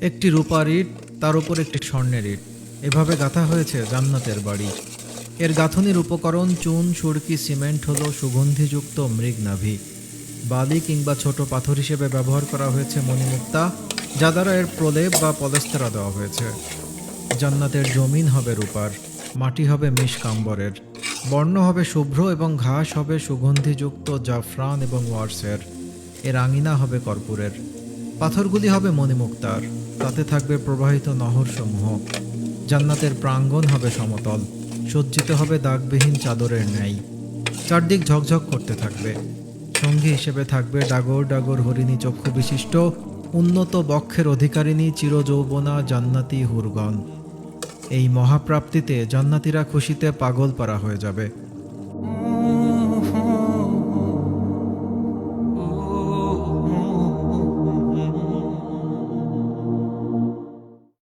একটি রূপার ইট, তার উপর একটি স্বর্ণের ইট, এভাবে গাঁথা হয়েছে জান্নাতের বাড়ি। এর গাঁথনির উপকরণ চুন, সুরকি, সিমেন্ট হলো সুগন্ধিযুক্ত মৃগনাভি। বালি কিংবা ছোট পাথর হিসেবে ব্যবহার করা হয়েছে মণিমুক্তা, যা দ্বারা এর প্রলেপ বা পলেস্তারা দেওয়া হয়েছে। জান্নাতের জমিন হবে রূপার, মাটি হবে মিশকাম্বরের, বর্ণ হবে শুভ্র এবং ঘাস হবে সুগন্ধিযুক্ত জাফরান এবং ওয়ার্সের। এর আঙিনা হবে কর্পূরের। পাথরগুলি হবে মণিমুক্তার, তাতে থাকবে প্রবাহিত নহরসমূহ। জান্নাতের প্রাঙ্গণ হবে সমতল, সজ্জিত হবে দাগবিহীন চাদরের ন্যায়। চারদিক ঝকঝক করতে থাকবে। সঙ্গী হিসেবে থাকবে ডাগর ডাগর হরিণী চক্ষু বিশিষ্ট উন্নত বক্ষের অধিকারিণী চিরযৌবনা জান্নাতি হুরগণ। এই মহাপ্রাপ্তিতে জান্নাতীরা খুশিতে পাগল পারা হয়ে যাবে।